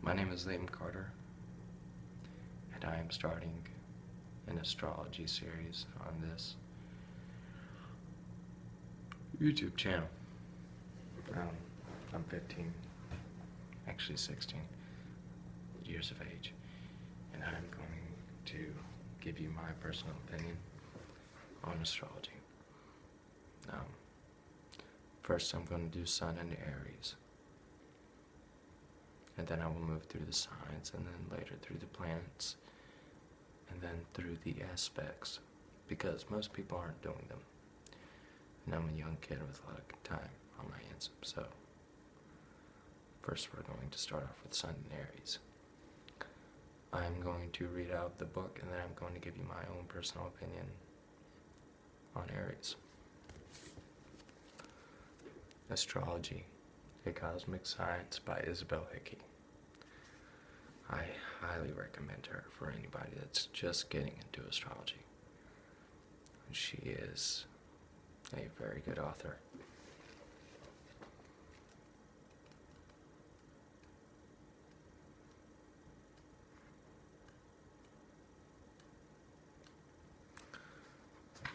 My name is Leighton Carter, and I am starting an astrology series on this YouTube channel. I'm 15, actually 16 years of age, and I'm going to give you my personal opinion on astrology. First I'm going to do Sun and Aries, and then I will move through the signs, and then later through the planets, and then through the aspects, because most people aren't doing them. And I'm a young kid with a lot of time on my hands, so first we're going to start off with Sun and Aries. I'm going to read out the book, and then I'm going to give you my own personal opinion on Aries. Astrology, a Cosmic Science by Isabel Hickey. I highly recommend her for anybody that's just getting into astrology. She is a very good author.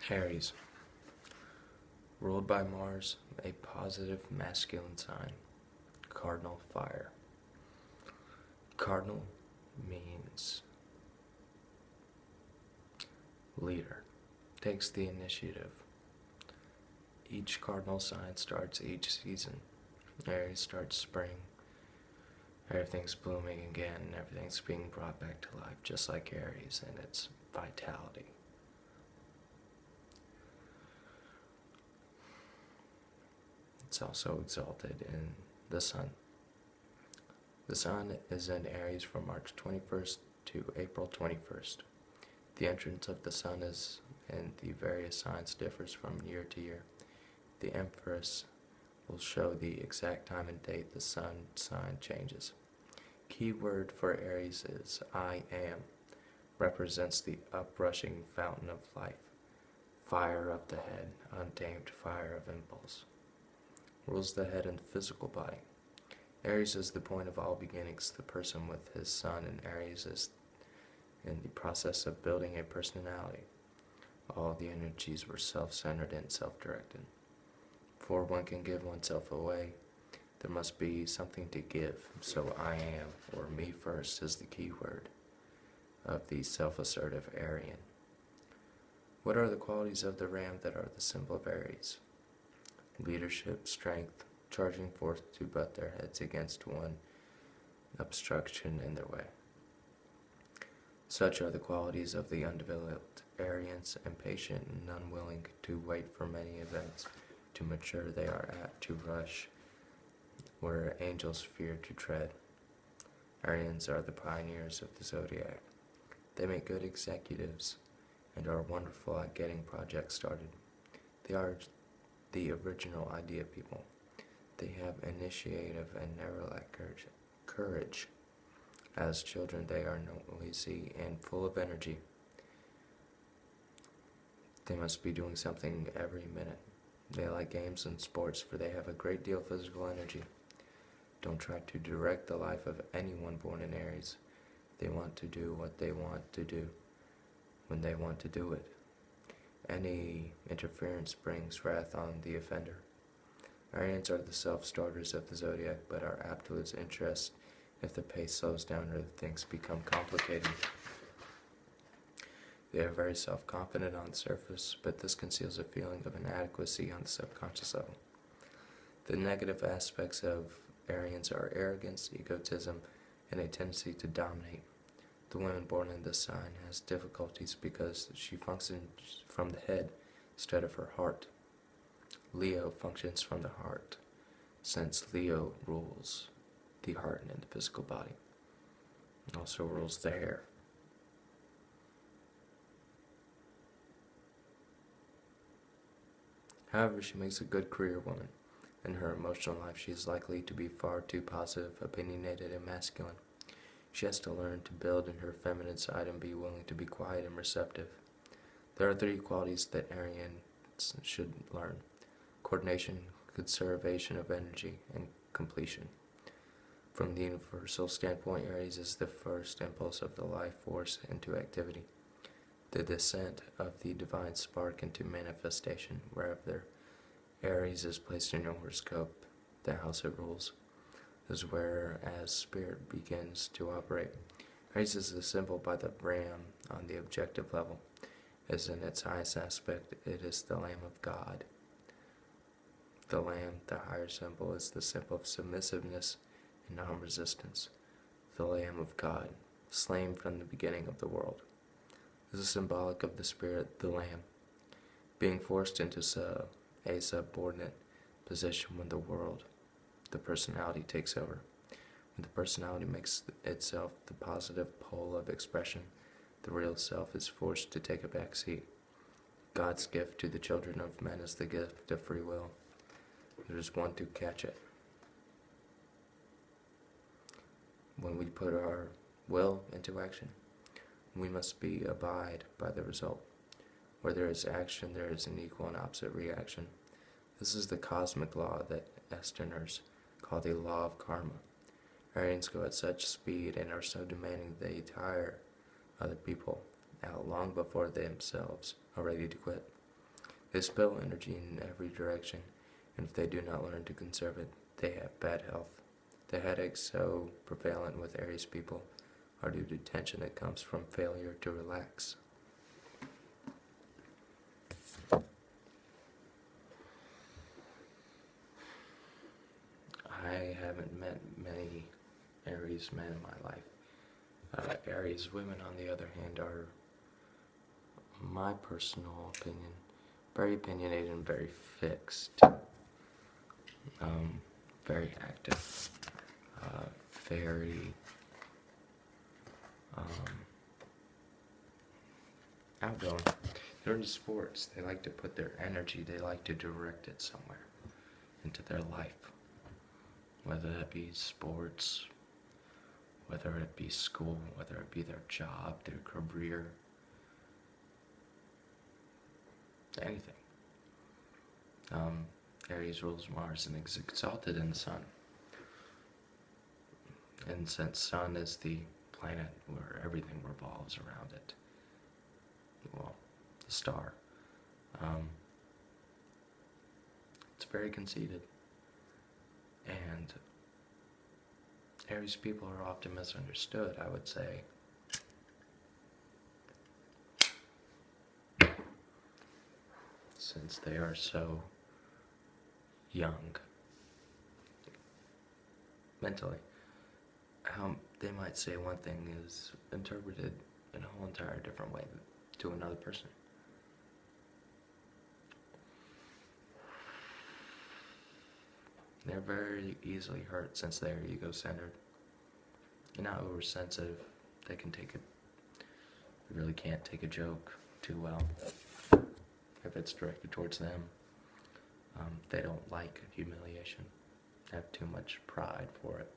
Aries, ruled by Mars, a positive masculine sign, cardinal fire. Cardinal means leader, takes the initiative. Each cardinal sign starts each season. Aries starts spring. Everything's blooming again, and everything's being brought back to life, just like Aries and its vitality. It's also exalted in the Sun. The Sun is in Aries from March 21st to April 21st. The entrance of the Sun is in the various signs differs from year to year. The Empress will show the exact time and date the Sun sign changes. Key word for Aries is I am. Represents the uprushing fountain of life. Fire of the head, untamed fire of impulse. Rules the head and physical body. Aries is the point of all beginnings. The person with his Sun in Aries is in the process of building a personality. All the energies were self-centered and self-directed. Before one can give oneself away, there must be something to give. So I am, or me first, is the key word of the self-assertive Aryan. What are the qualities of the ram that are the symbol of Aries? Leadership, strength, charging forth to butt their heads against one obstruction in their way. Such are the qualities of the undeveloped Aryans, impatient and unwilling to wait for many events to mature. They are apt to rush where angels fear to tread. Aryans are the pioneers of the zodiac. They make good executives and are wonderful at getting projects started. They are the original idea people. They have initiative and never lack courage. As children, they are noisy and full of energy. They must be doing something every minute. They like games and sports, for they have a great deal of physical energy. Don't try to direct the life of anyone born in Aries. They want to do what they want to do when they want to do it. Any interference brings wrath on the offender. Aryans are the self-starters of the zodiac, but are apt to lose interest if the pace slows down or things become complicated. They are very self-confident on the surface, but this conceals a feeling of inadequacy on the subconscious level. The negative aspects of Aryans are arrogance, egotism, and a tendency to dominate. The woman born in this sign has difficulties because she functions from the head instead of her heart. Leo functions from the heart, since Leo rules the heart and the physical body. It also rules the hair. However, she makes a good career woman. In her emotional life, she is likely to be far too positive, opinionated, and masculine. She has to learn to build in her feminine side and be willing to be quiet and receptive. There are 3 qualities that Aryans should learn: coordination, conservation of energy, and completion. From the universal standpoint, Aries is the first impulse of the life force into activity, the descent of the divine spark into manifestation. Wherever Aries is placed in your horoscope, the house it rules is where as spirit begins to operate. Aries is the symbol by the ram on the objective level. As in its highest aspect, it is the Lamb of God. The Lamb, the higher symbol, is the symbol of submissiveness and non-resistance. The Lamb of God, slain from the beginning of the world. This is symbolic of the spirit, the Lamb, being forced into a subordinate position when the personality takes over. When the personality makes itself the positive pole of expression, the real self is forced to take a back seat. God's gift to the children of men is the gift of free will. There is one to catch it. When we put our will into action, we must abide by the result. Where there is action, there is an equal and opposite reaction. This is the cosmic law that Easterners call the law of karma. Arians go at such speed and are so demanding they tire other people out long before they themselves are ready to quit. They spill energy in every direction, and if they do not learn to conserve it, they have bad health. The headaches so prevalent with Aries people are due to tension that comes from failure to relax. I haven't met many Aries men in my life. Aries women, on the other hand, are, my personal opinion, very opinionated and very fixed. Very active. Very outgoing. They're into sports. They like to put their energy, they like to direct it somewhere into their life. Whether that be sports, whether it be school, whether it be their job, their career, anything. Aries rules Mars and is exalted in the Sun. And since Sun is the planet where everything revolves around it, well, the star, it's very conceited. And Aries people are often misunderstood, I would say. Since they are so young mentally, they might say one thing is interpreted in a whole entire different way to another person. They're very easily hurt since they're ego-centered. You're not oversensitive. They really can't take a joke too well if it's directed towards them. They don't like humiliation. They have too much pride for it.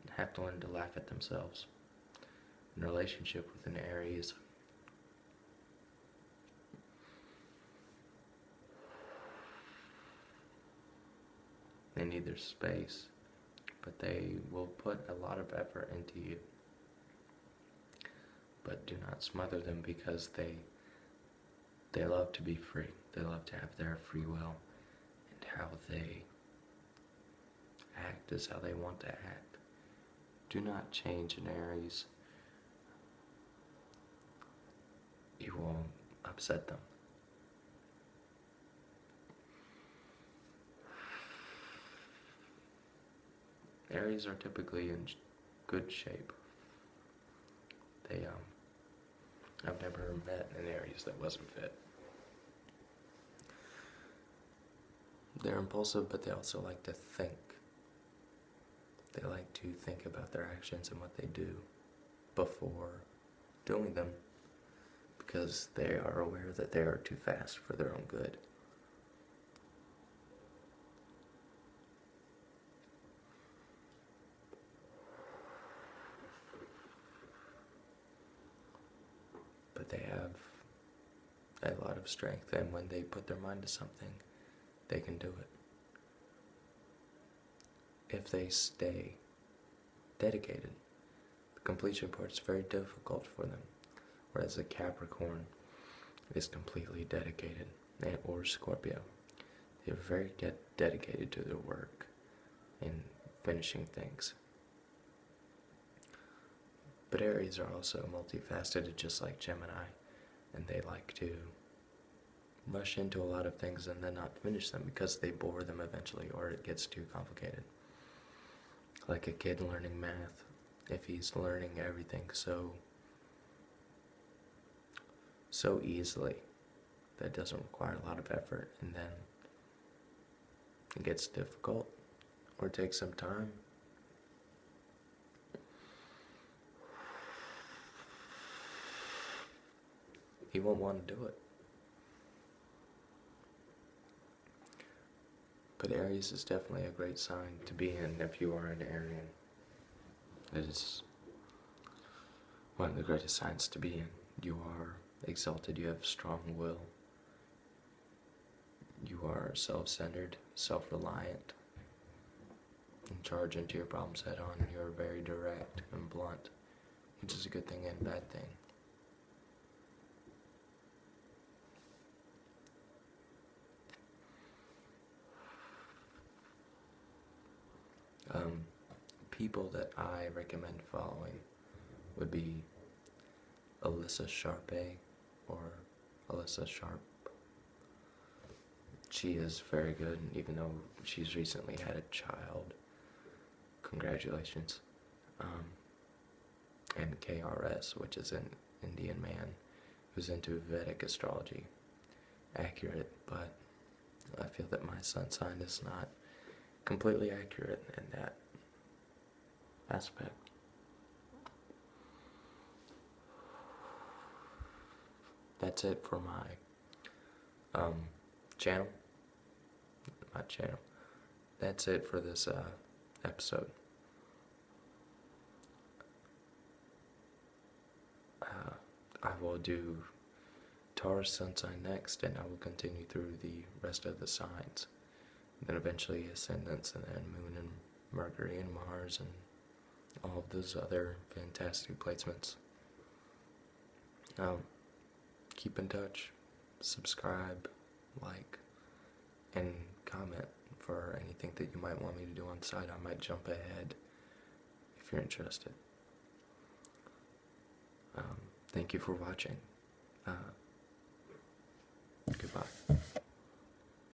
They have to learn to laugh at themselves. In a relationship with an Aries, they need their space, but they will put a lot of effort into you. But do not smother them, because they love to be free. They love to have their free will, and how they act is how they want to act. Do not change an Aries. You will upset them. Aries are typically in good shape. I've never met an Aries that wasn't fit. They're impulsive, but they also like to think. They like to think about their actions and what they do before doing them, because they are aware that they are too fast for their own good. But they have a lot of strength, and when they put their mind to something, they can do it. if they stay dedicated. The completion part is very difficult for them, whereas a Capricorn is completely dedicated, or Scorpio. They're very dedicated to their work and finishing things. But Aries are also multifaceted, just like Gemini, and they like to rush into a lot of things and then not finish them because they bore them eventually, or it gets too complicated. Like a kid learning math, if he's learning everything so easily, that doesn't require a lot of effort, and then it gets difficult or takes some time, he won't want to do it. But Aries is definitely a great sign to be in if you are an Arian. It is one of the greatest signs to be in. You are exalted, you have strong will, you are self-centered, self-reliant, and charge into your problems head on, and you're very direct and blunt, which is a good thing and bad thing. People that I recommend following would be Alyssa Sharpe or Alyssa Sharp. She is very good, even though she's recently had a child. Congratulations. And KRS, which is an Indian man who's into Vedic astrology. Accurate, but I feel that my sun sign is not completely accurate in that aspect. That's it for my channel. That's it for this episode. I will do Taurus Sun Sign next, and I will continue through the rest of the signs. And then eventually Ascendants, and then Moon and Mercury and Mars, and all of those other fantastic placements. Keep in touch, subscribe, like, and comment for anything that you might want me to do on the side. I might jump ahead if you're interested. Thank you for watching.